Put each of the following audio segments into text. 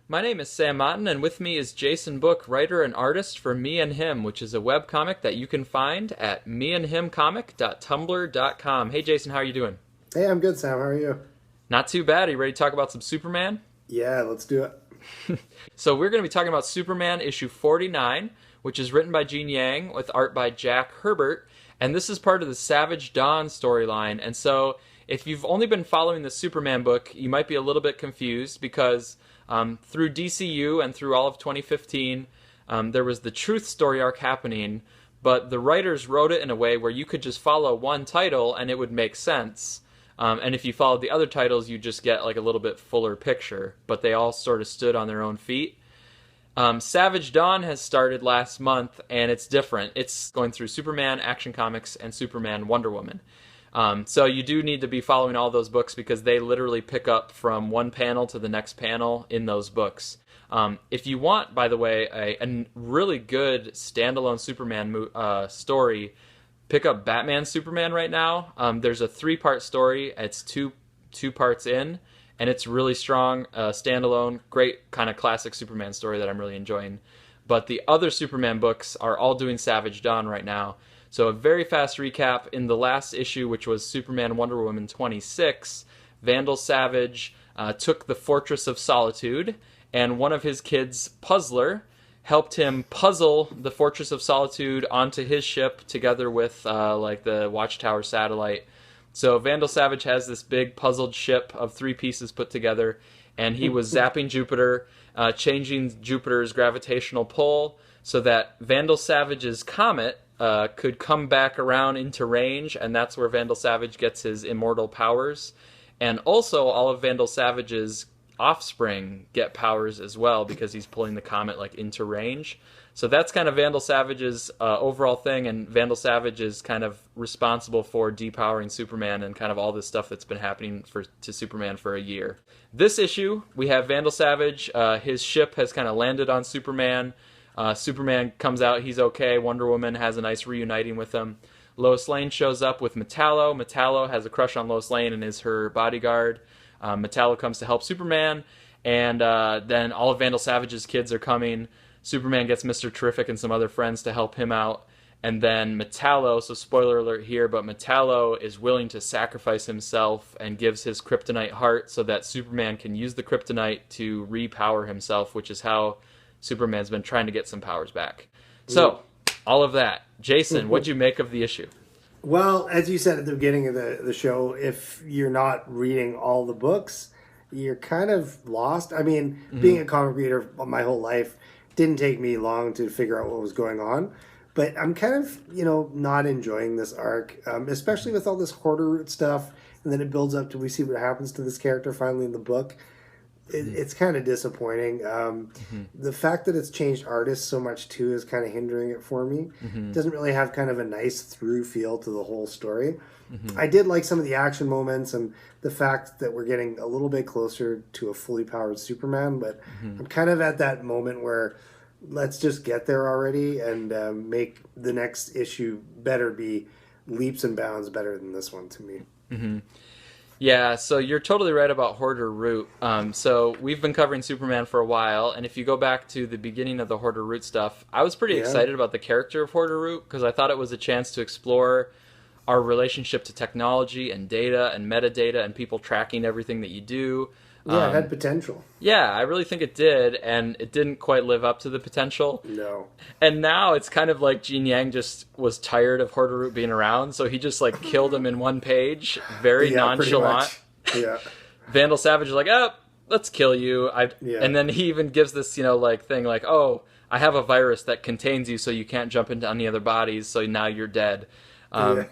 My name is Sam Motten, and with me is Jason Book, writer and artist for Me and Him, which is a webcomic that you can find at meandhimcomic.tumblr.com. Hey, Jason, how are you doing? Hey, I'm good, Sam. How are you? Not too bad. Are you ready to talk about some Superman? Yeah, let's do it. So we're going to be talking about Superman issue 49, which is written by Gene Yang with art by Jack Herbert, and this is part of the Savage Dawn storyline. And so if you've only been following the Superman book, you might be a little bit confused because through DCU and through all of 2015, there was the Truth story arc happening, but the writers wrote it in a way where you could just follow one title and it would make sense. And if you followed the other titles, you just get like a little bit fuller picture, but they all sort of stood on their own feet. Savage Dawn has started last month, and it's different. It's going through Superman, Action Comics, and Superman Wonder Woman. So you do need to be following all those books because they literally pick up from one panel to the next panel in those books. If you want, by the way, a really good standalone Superman story, pick up Batman Superman right now. There's a 3-part story. It's two parts in, and it's really strong, standalone, great kind of classic Superman story that I'm really enjoying. But the other Superman books are all doing Savage Dawn right now. So a very fast recap. In the last issue, which was Superman Wonder Woman 26, Vandal Savage took the Fortress of Solitude, and one of his kids, Puzzler, helped him puzzle the Fortress of Solitude onto his ship together with like the Watchtower satellite. So Vandal Savage has this big puzzled ship of 3 pieces put together, and he was zapping Jupiter, changing Jupiter's gravitational pull so that Vandal Savage's comet could come back around into range, and that's where Vandal Savage gets his immortal powers. And also all of Vandal Savage's offspring get powers as well because he's pulling the comet like into range. So that's kind of Vandal Savage's overall thing, and Vandal Savage is kind of responsible for depowering Superman and kind of all this stuff that's been happening to Superman for a year. This issue, we have Vandal Savage. His ship has kind of landed on Superman. Superman comes out, he's okay. Wonder Woman has a nice reuniting with him. Lois Lane shows up with Metallo. Metallo has a crush on Lois Lane and is her bodyguard. Metallo comes to help Superman, and then all of Vandal Savage's kids are coming. Superman gets Mr. Terrific and some other friends to help him out, and then Metallo, so spoiler alert here, but Metallo is willing to sacrifice himself and gives his kryptonite heart so that Superman can use the kryptonite to repower himself, which is how Superman's been trying to get some powers back. So, all of that. Jason, what'd you make of the issue? Well, as you said at the beginning of the show, if you're not reading all the books, you're kind of lost. I mean, being a comic reader my whole life didn't take me long to figure out what was going on. But I'm kind of, not enjoying this arc, especially with all this Hoarder Root stuff. And then it builds up to we see what happens to this character finally in the book. It's kind of disappointing. The fact that it's changed artists so much too is kind of hindering it for me. It doesn't really have kind of a nice through feel to the whole story. I did like some of the action moments and the fact that we're getting a little bit closer to a fully powered Superman, but I'm kind of at that moment where let's just get there already and make the next issue better be leaps and bounds better than this one to me. Yeah, so you're totally right about Hoarder Root. So we've been covering Superman for a while, and if you go back to the beginning of the Hoarder Root stuff, I was pretty excited about the character of Hoarder Root because I thought it was a chance to explore our relationship to technology and data and metadata and people tracking everything that you do. Yeah, it had potential. Yeah, I really think it did, and it didn't quite live up to the potential. No. And now it's kind of like Gene Yang just was tired of Hoarder Root being around, so he just like killed him in one page, very nonchalant. Yeah. Vandal Savage is like, let's kill you. And then he even gives this, thing like, oh, I have a virus that contains you so you can't jump into any other bodies, so now you're dead. So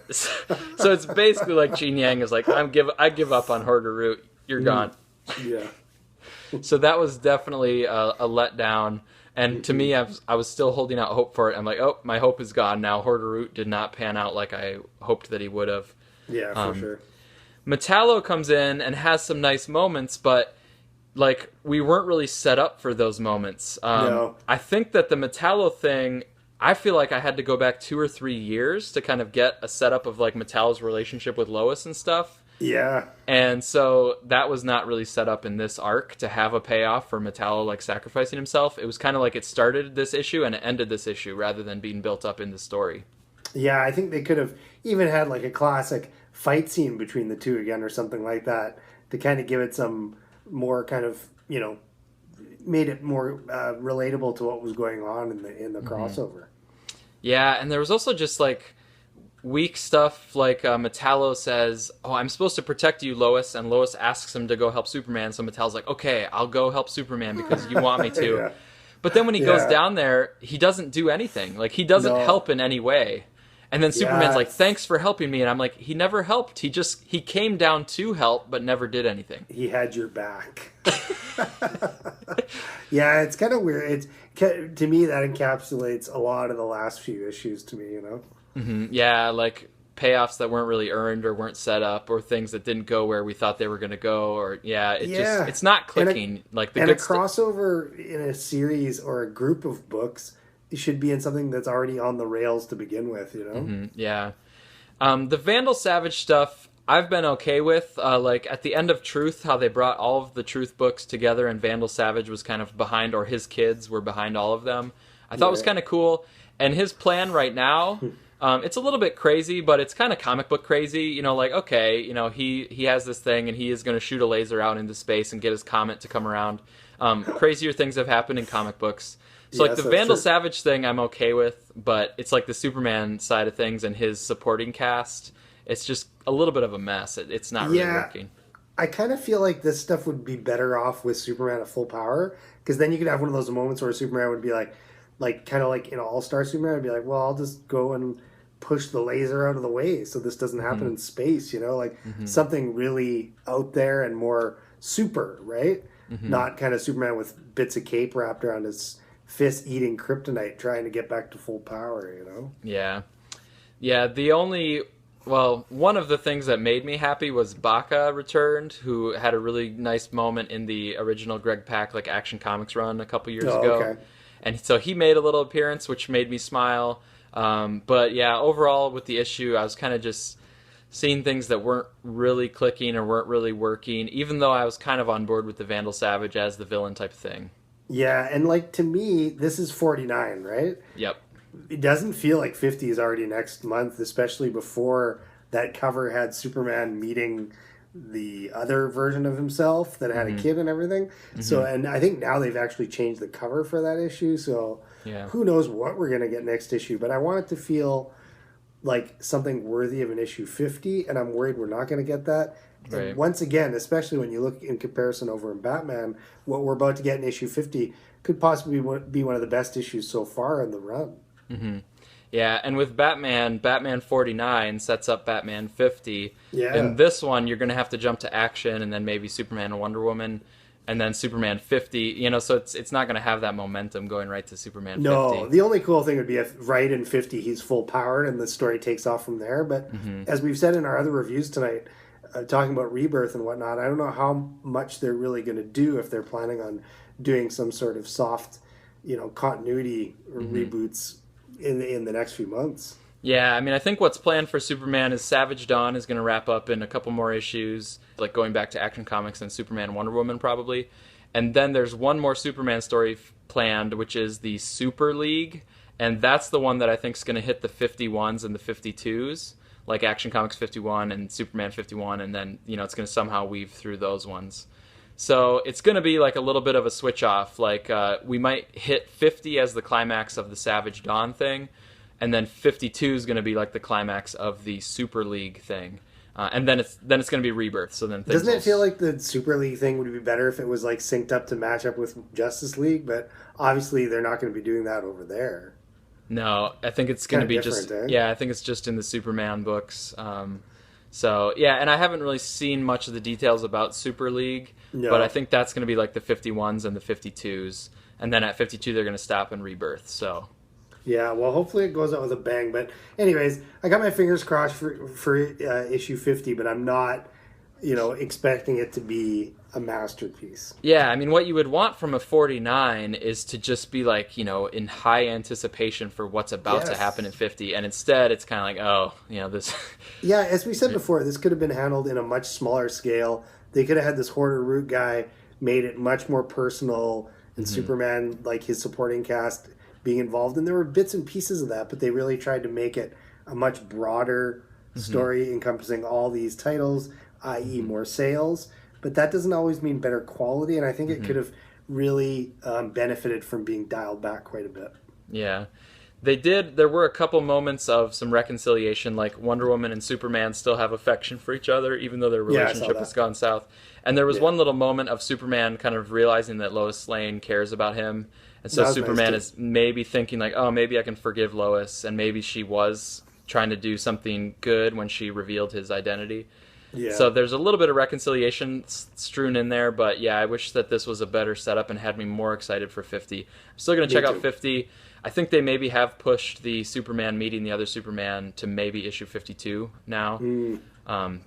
it's basically like Gene Yang is like, I give up on Hoarder Root. You're gone. Yeah. So that was definitely a letdown. And to me, I was still holding out hope for it. I'm like, oh, my hope is gone now. Hoarder Root did not pan out like I hoped that he would have. Yeah, for sure. Metallo comes in and has some nice moments, but like we weren't really set up for those moments. No. I think that the Metallo thing, I feel like I had to go back 2 or 3 years to kind of get a setup of like Metallo's relationship with Lois and stuff. Yeah. And so that was not really set up in this arc to have a payoff for Metallo like sacrificing himself. It was kind of like it started this issue and it ended this issue rather than being built up in the story. Yeah, I think they could have even had like a classic fight scene between the two again or something like that to kind of give it some more kind of, made it more relatable to what was going on in the crossover. Yeah, and there was also just like weak stuff like Metallo says, "Oh, I'm supposed to protect you, Lois," and Lois asks him to go help Superman. So Metallo's like, "Okay, I'll go help Superman because you want me to." Yeah. But then when he goes Yeah. down there, he doesn't do anything. Like he doesn't No. help in any way. And then Superman's like, Yes. "Thanks for helping me," and I'm like, "He never helped. He came down to help, but never did anything." He had your back. Yeah, it's kind of weird. To me that encapsulates a lot of the last few issues to me. Yeah, like payoffs that weren't really earned or weren't set up, or things that didn't go where we thought they were going to go, or Yeah. it's not And a- clicking. Like the And a good crossover in a series or a group of books should be in something that's already on the rails to begin with. Yeah. The Vandal Savage stuff I've been okay with. Like at the end of Truth, how they brought all of the Truth books together and Vandal Savage was kind of behind, or his kids were behind all of them. I thought it was Yeah. kind of cool. And his plan right now, it's a little bit crazy, but it's kind of comic book crazy. Like, okay, he has this thing and he is going to shoot a laser out into space and get his comet to come around. Crazier things have happened in comic books. So like Yes, the that's Vandal true. Savage thing I'm okay with, but it's like the Superman side of things and his supporting cast. It's just a little bit of a mess. It's not really Yeah. working. I kind of feel like this stuff would be better off with Superman at full power, because then you could have one of those moments where Superman would be like kind of like in All Star Superman would be like, well, I'll just go and push the laser out of the way so this doesn't happen in space, like something really out there and more super, right? Not kind of Superman with bits of cape wrapped around his fist eating kryptonite trying to get back to full power. Yeah. Yeah, one of the things that made me happy was Vaca returned, who had a really nice moment in the original Greg Pak like Action Comics run a couple years ago. Okay. And so he made a little appearance, which made me smile. But yeah, overall with the issue, I was kind of just seeing things that weren't really clicking or weren't really working, even though I was kind of on board with the Vandal Savage as the villain type of thing. Yeah, and like to me, this is 49, right? Yep. It doesn't feel like 50 is already next month, especially before that cover had Superman meeting the other version of himself that had a kid and everything. So, and I think now they've actually changed the cover for that issue. So, Yeah. who knows what we're going to get next issue. But I want it to feel like something worthy of an issue 50, and I'm worried we're not going to get that. And Right. once again, especially when you look in comparison over in Batman, what we're about to get in issue 50 could possibly be one of the best issues so far in the run. Yeah, and with Batman 49 sets up Batman 50. Yeah. In this one, you're going to have to jump to Action and then maybe Superman and Wonder Woman and then Superman 50. So it's not going to have that momentum going right to Superman 50. No, the only cool thing would be if right in 50 he's full powered and the story takes off from there. But as we've said in our other reviews tonight, talking about Rebirth and whatnot, I don't know how much they're really going to do if they're planning on doing some sort of soft, continuity reboots in the next few months. Yeah, I mean, I think what's planned for Superman is Savage Dawn is going to wrap up in a couple more issues, like going back to Action Comics and Superman and Wonder Woman probably. And then there's one more Superman story planned, which is the Super League. And that's the one that I think is going to hit the 51s and the 52s, like Action Comics 51 and Superman 51. And then, it's going to somehow weave through those ones. So it's going to be like a little bit of a switch off. Like we might hit 50 as the climax of the Savage Dawn thing. And then 52 is going to be like the climax of the Super League thing. And then it's going to be Rebirth. So then things Doesn't it feel like the Super League thing would be better if it was like synced up to match up with Justice League? But obviously they're not going to be doing that over there. No, I think it's going to be Kinda just... different, eh? Yeah, I think it's just in the Superman books. So, yeah, and I haven't really seen much of the details about Super League. No. But I think that's going to be like the 51s and the 52s. And then at 52, they're going to stop in Rebirth. So... Yeah, well, hopefully it goes out with a bang. But anyways, I got my fingers crossed for issue 50, but I'm not expecting it to be a masterpiece. Yeah, I mean, what you would want from a 49 is to just be like, in high anticipation for what's about to happen in 50, and instead it's kind of like, oh, this. Yeah, as we said before, this could have been handled in a much smaller scale. They could have had this Hoarder Root guy, made it much more personal, and Superman, like his supporting cast, being involved. And there were bits and pieces of that, but they really tried to make it a much broader story encompassing all these titles, i.e. more sales. But that doesn't always mean better quality, and I think it could have really benefited from being dialed back quite a bit. Yeah. There were a couple moments of some reconciliation, like Wonder Woman and Superman still have affection for each other, even though their relationship has gone south. And there was one little moment of Superman kind of realizing that Lois Lane cares about him. And so Superman is maybe thinking like, oh, maybe I can forgive Lois, and maybe she was trying to do something good when she revealed his identity. Yeah. So there's a little bit of reconciliation strewn in there, but yeah, I wish that this was a better setup and had me more excited for 50. I'm still going to check out 50. I think they maybe have pushed the Superman meeting the other Superman to maybe issue 52 now.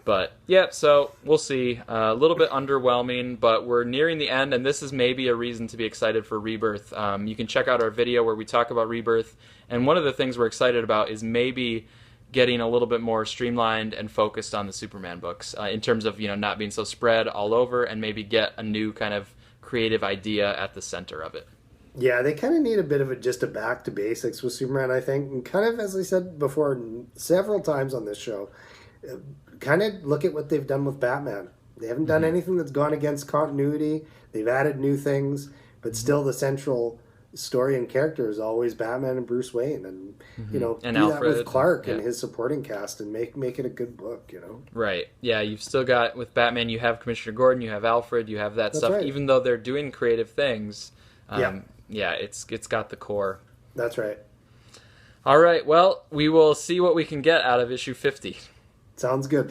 But yeah, so we'll see. A little bit underwhelming, but we're nearing the end, and this is maybe a reason to be excited for Rebirth. You can check out our video where we talk about Rebirth, and one of the things we're excited about is maybe getting a little bit more streamlined and focused on the Superman books in terms of not being so spread all over, and maybe get a new kind of creative idea at the center of it. Yeah, they kind of need a bit of just a back to basics with Superman, I think. And kind of, as I said before several times on this show, kind of look at what they've done with Batman. They haven't done anything that's gone against continuity. They've added new things, but still the central story and character is always Batman and Bruce Wayne, and and do Alfred, that with Clark and his supporting cast, and make it a good book. Right? Yeah, you've still got with Batman. You have Commissioner Gordon, you have Alfred, you have that stuff. Right. Even though they're doing creative things, it's got the core. That's right. All right. Well, we will see what we can get out of issue 50. Sounds good.